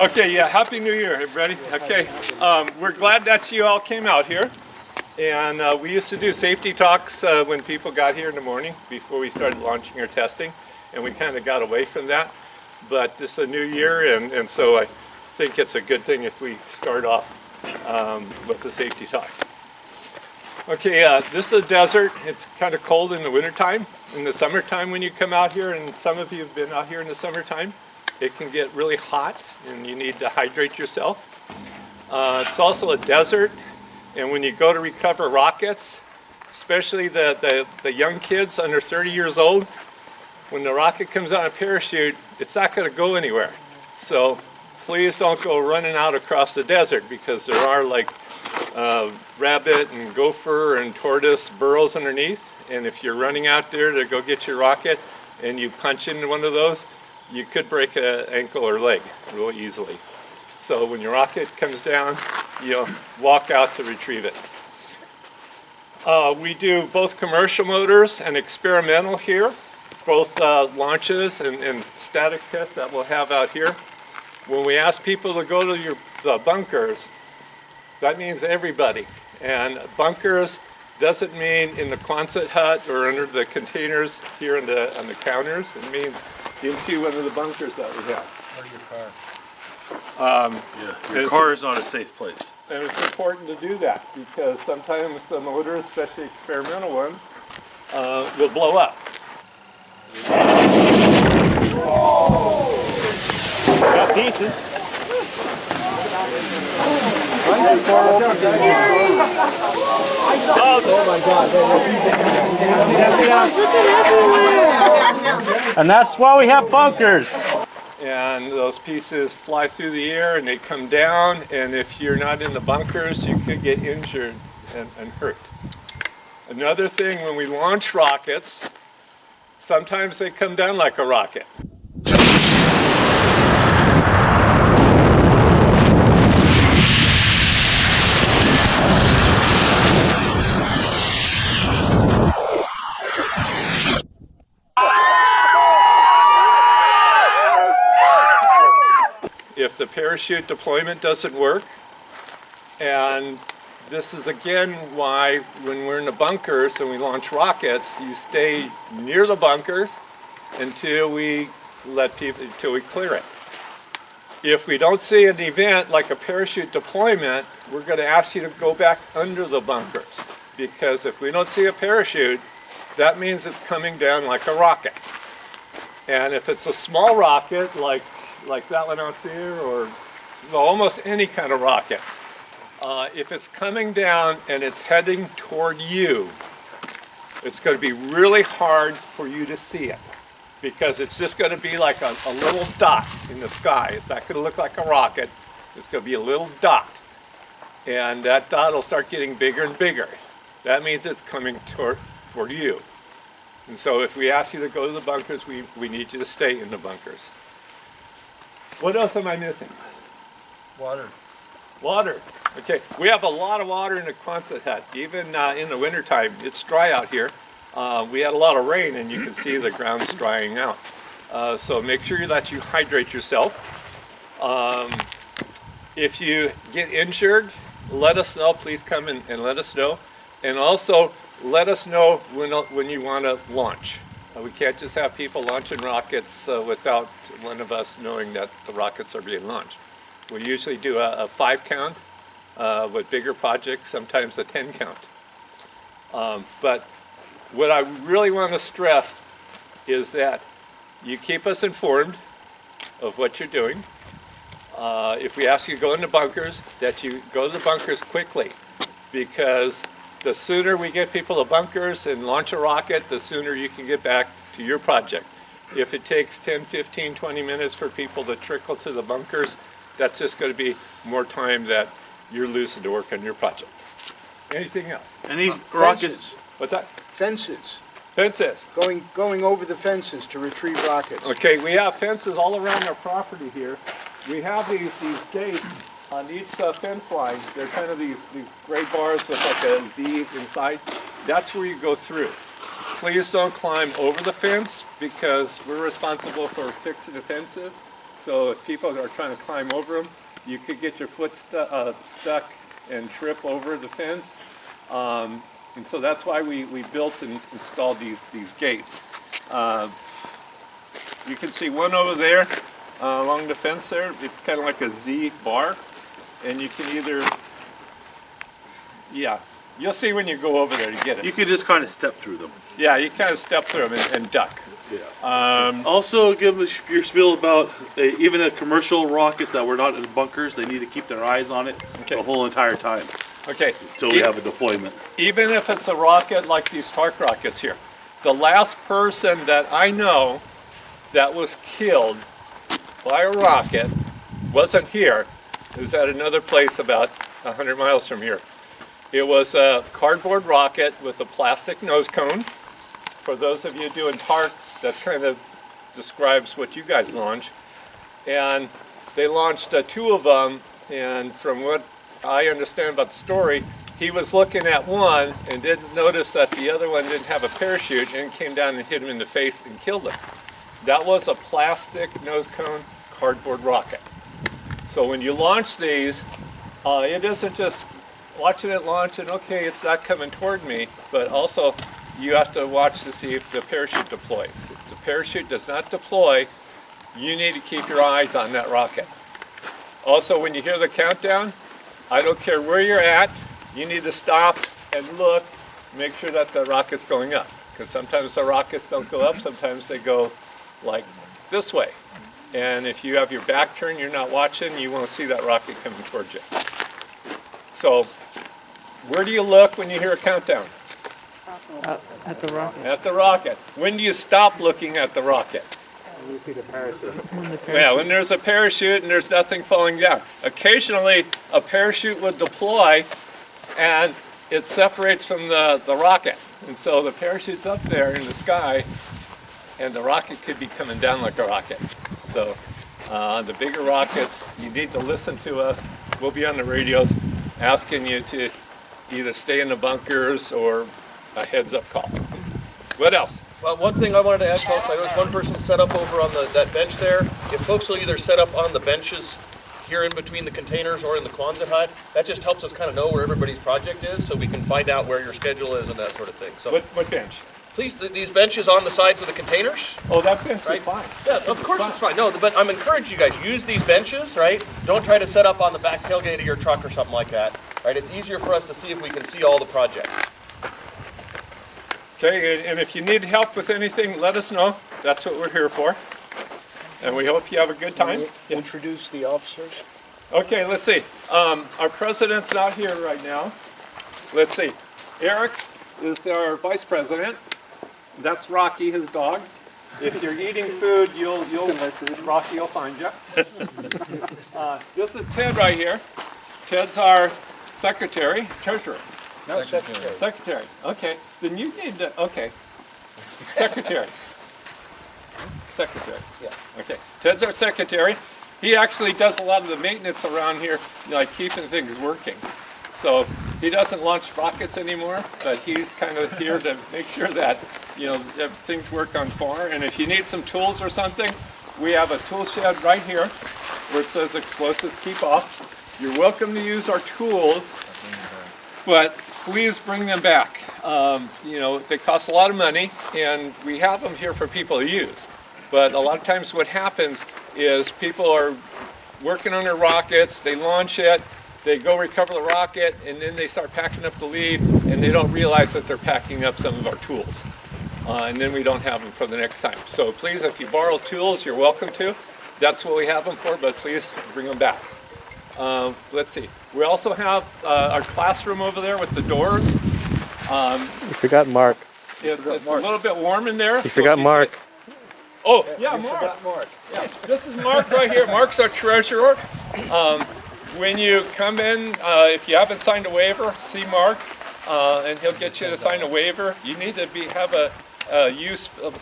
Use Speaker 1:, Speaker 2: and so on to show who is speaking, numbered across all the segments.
Speaker 1: Okay, yeah, Happy New Year, everybody. Okay, we're glad that you all came out here. And we used to do safety talks when people got here in the morning before we started launching our testing. And we kind of got away from that. But this is a new year, and so I think it's a good thing if we start off with a safety talk. Okay, this is a desert. It's kind of cold in the wintertime. In the summertime when you come out here, and some of you have been out here in the summertime, it can get really hot and you need to hydrate yourself. It's also a desert, and when you go to recover rockets, especially the young kids under 30 years old, when the rocket comes out of a parachute, it's not going to go anywhere. So please don't go running out across the desert, because there are like rabbit and gopher and tortoise burrows underneath. And if you're running out there to go get your rocket and you punch into one of those, you could break an ankle or leg real easily. So when your rocket comes down, you walk out to retrieve it. We do both commercial motors and experimental here, both launches and static tests that we'll have out here. When we ask people to go to the bunkers, that means everybody. And bunkers doesn't mean in the Quonset hut or under the containers here on the counters. It means into one of the bunkers that we have.
Speaker 2: Or your car. Your car is not a safe place.
Speaker 1: And it's important to do that, because sometimes the motors, especially experimental ones, will blow up. Got pieces.
Speaker 3: Oh my God. And that's why we have bunkers.
Speaker 1: And those pieces fly through the air and they come down, and if you're not in the bunkers, you could get injured and hurt. Another thing, when we launch rockets, sometimes they come down like a rocket. If the parachute deployment doesn't work, and this is again why when we're in the bunkers and we launch rockets, you stay near the bunkers until we clear it. If we don't see an event like a parachute deployment, we're going to ask you to go back under the bunkers, because if we don't see a parachute, that means it's coming down like a rocket. And if it's a small rocket like that one out there, or almost any kind of rocket, if it's coming down and it's heading toward you, it's going to be really hard for you to see it, because it's just going to be like a little dot in the sky. It's not going to look like a rocket. It's going to be a little dot, and that dot will start getting bigger and bigger. That means it's coming for you. And so if we ask you to go to the bunkers, we need you to stay in the bunkers. What else am I missing?
Speaker 2: Water.
Speaker 1: Water. Okay, we have a lot of water in the Quonset hut. Even in the wintertime, it's dry out here. We had a lot of rain, and you can see the ground's drying out. So make sure that you hydrate yourself. If you get injured, let us know. Please come and let us know. And also, let us know when you want to launch. We can't just have people launching rockets without one of us knowing that the rockets are being launched. We usually do a 5 count with bigger projects, sometimes a 10 count. But what I really want to stress is that you keep us informed of what you're doing. If we ask you to go into bunkers, that you go to the bunkers quickly, because the sooner we get people to bunkers and launch a rocket, the sooner you can get back to your project. If it takes 10, 15, 20 minutes for people to trickle to the bunkers, that's just going to be more time that you're losing to work on your project. Anything else?
Speaker 2: Any rockets?
Speaker 1: What's that?
Speaker 4: Fences.
Speaker 1: Fences.
Speaker 4: Going over the fences to retrieve rockets.
Speaker 1: Okay, we have fences all around our property here. We have these gates on each fence line. They're kind of these gray bars with like a V inside. That's where you go through. Please don't climb over the fence, because we're responsible for fixing the fences. So if people are trying to climb over them, you could get your foot stuck and trip over the fence. And so that's why we built and installed these gates. You can see one over there along the fence there. It's kind of like a Z bar. And you can either, yeah, you'll see when you go over there to get it.
Speaker 2: You could just kind of step through them.
Speaker 1: Yeah, you kind of step through them and duck.
Speaker 2: Yeah. Also, give us your spiel about even the commercial rockets that were not in bunkers. They need to keep their eyes on it the whole entire time.
Speaker 1: Okay.
Speaker 2: Until we have a deployment.
Speaker 1: Even if it's a rocket like these Stark rockets here, the last person that I know that was killed by a rocket wasn't here. It was at another place about 100 miles from here. It was a cardboard rocket with a plastic nose cone. For those of you doing TARC, that kind of describes what you guys launch. And they launched 2 of them, and from what I understand about the story, he was looking at one and didn't notice that the other one didn't have a parachute and came down and hit him in the face and killed him. That was a plastic nose cone cardboard rocket. So when you launch these, it isn't just watching it launch and okay, it's not coming toward me, but also you have to watch to see if the parachute deploys. If the parachute does not deploy, you need to keep your eyes on that rocket. Also, when you hear the countdown, I don't care where you're at, you need to stop and look, make sure that the rocket's going up. Because sometimes the rockets don't go up, sometimes they go like this way. And if you have your back turned, you're not watching, you won't see that rocket coming towards you. So, where do you look when you hear a countdown?
Speaker 3: At the rocket.
Speaker 1: At the rocket. When do you stop looking at the rocket? Yeah, when there's a parachute and there's nothing falling down. Occasionally, a parachute would deploy and it separates from the rocket. And so the parachute's up there in the sky and the rocket could be coming down like a rocket. So on the bigger rockets, you need to listen to us. We'll be on the radios asking you to either stay in the bunkers or a heads-up call. What else?
Speaker 5: Well, one thing I wanted to add, folks, I noticed one person set up over on that bench there. If folks will either set up on the benches here in between the containers or in the Quonset hut, that just helps us kind of know where everybody's project is so we can find out where your schedule is and that sort of thing. So,
Speaker 1: What bench?
Speaker 5: please, these benches on the sides of the containers.
Speaker 1: Oh, that bench
Speaker 5: Right.
Speaker 1: is fine.
Speaker 5: Yeah, of course it's fine. No, but I'm encouraging you guys, use these benches, right? Don't try to set up on the back tailgate of your truck or something like that, right? It's easier for us to see if we can see all the projects.
Speaker 1: Okay, and if you need help with anything, let us know. That's what we're here for. And we hope you have a good time.
Speaker 4: Introduce the officers.
Speaker 1: Okay, let's see. Our president's not here right now. Let's see. Eric is our vice president. That's Rocky, his dog. If you're eating food, Rocky will find you. This is Ted right here. Ted's our secretary, treasurer.
Speaker 4: No, secretary.
Speaker 1: Secretary. Okay. Then you need to. Okay. Secretary. Secretary.
Speaker 5: Yeah.
Speaker 1: Okay. Ted's our secretary. He actually does a lot of the maintenance around here, like keeping things working. So he doesn't launch rockets anymore, but he's kind of here to make sure that that things work on far. And if you need some tools or something, we have a tool shed right here where it says explosives keep off. You're welcome to use our tools, but please bring them back. They cost a lot of money, and we have them here for people to use. But a lot of times what happens is people are working on their rockets, they launch it, they go recover the rocket, and then they start packing up to leave, and they don't realize that they're packing up some of our tools. And then we don't have them for the next time. So please, if you borrow tools, you're welcome to. That's what we have them for, but please bring them back. Let's see. We also have our classroom over there with the doors.
Speaker 3: You forgot Mark.
Speaker 1: It's a little bit warm in there.
Speaker 3: You forgot Mark.
Speaker 1: Oh, yeah, Mark. Yeah, this is Mark right here. Mark's our treasurer. When you come in, if you haven't signed a waiver, see Mark, and he'll get you to sign a waiver. You need to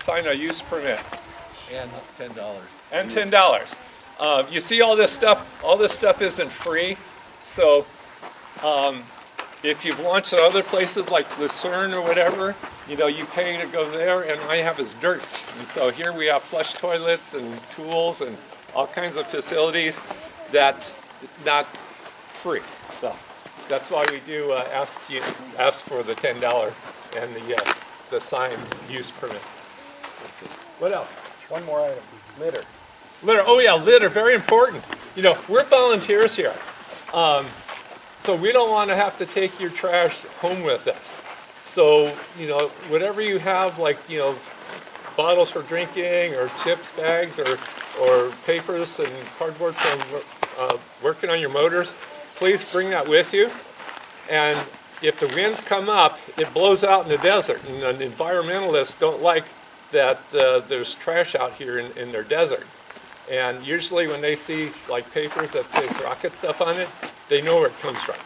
Speaker 1: sign a use permit.
Speaker 5: And $10.
Speaker 1: And $10. You see all this stuff? All this stuff isn't free. So if you've launched at other places like Lucerne or whatever, you pay to go there, and all I have is dirt. And so here we have flush toilets and tools and all kinds of facilities that's not free. So that's why we do ask for the $10 and the signed use permit. That's it. What else?
Speaker 4: One more item, litter.
Speaker 1: Litter, oh yeah, litter, very important. You know, we're volunteers here. So we don't want to have to take your trash home with us. So, you know, whatever you have, like, you know, bottles for drinking or chips bags or papers and cardboard from working on your motors, please bring that with you. And if the winds come up, it blows out in the desert. And environmentalists don't like that there's trash out here in their desert. And usually when they see like papers that says rocket stuff on it, they know where it comes from.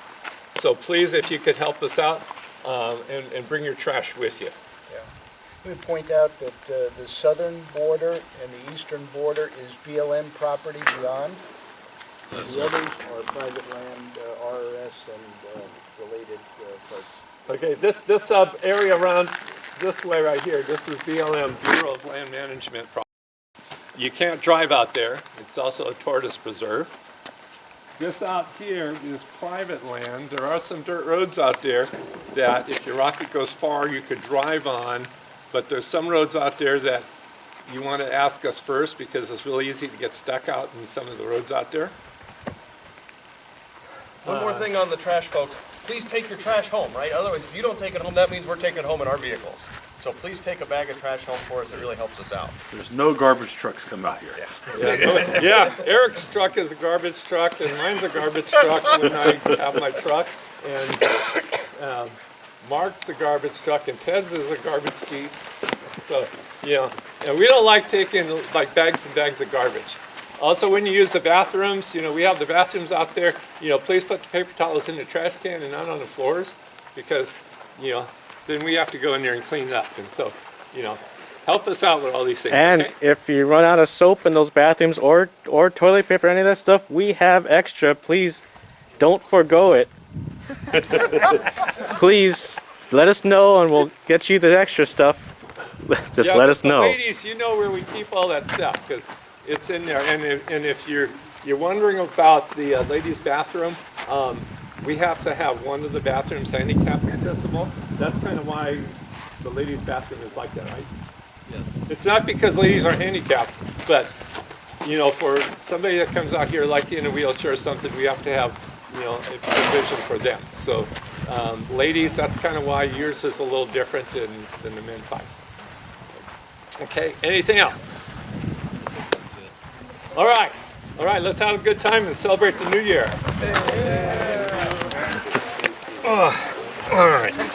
Speaker 1: So please, if you could help us out and bring your trash with you.
Speaker 4: We would point out that the southern border and the eastern border is BLM property beyond. The others are private land, RRS and related folks.
Speaker 1: Okay, this area around this way right here, this is BLM, Bureau of Land Management property. You can't drive out there. It's also a tortoise preserve. This out here is private land. There are some dirt roads out there that if your rocket goes far, you could drive on, but there's some roads out there that you want to ask us first because it's really easy to get stuck out in some of the roads out there.
Speaker 5: One more thing on the trash, folks. Please take your trash home, right? Otherwise, if you don't take it home, that means we're taking it home in our vehicles. So please take a bag of trash home for us. It really helps us out.
Speaker 2: There's no garbage trucks come out here.
Speaker 1: Yeah, Eric's truck is a garbage truck, and mine's a garbage truck when I have my truck. And Mark's a garbage truck, and Ted's is a garbage jeep. So, you know, and we don't like taking like bags and bags of garbage. Also, when you use the bathrooms, you know, we have the bathrooms out there. You know, please put the paper towels in the trash can and not on the floors, because, you know, then we have to go in there and clean it up. And so, you know, help us out with all these things.
Speaker 3: And
Speaker 1: okay?
Speaker 3: if you run out of soap in those bathrooms or toilet paper, any of that stuff, we have extra. Please don't forgo it. Please let us know and we'll get you the extra stuff. Just
Speaker 1: Yeah,
Speaker 3: let us know.
Speaker 1: Ladies, you know where we keep all that stuff because it's in there. And if you're wondering about the ladies' bathroom, we have to have one of the bathrooms handicap accessible. That's kind of why the ladies' bathroom is like that, right?
Speaker 5: Yes.
Speaker 1: It's not because ladies are handicapped, but, you know, for somebody that comes out here like in a wheelchair or something, we have to have, you know, a provision for them. So, ladies, that's kind of why yours is a little different than the men's side. Okay, anything else?
Speaker 5: That's it.
Speaker 1: All right, let's have a good time and celebrate the new year. All right.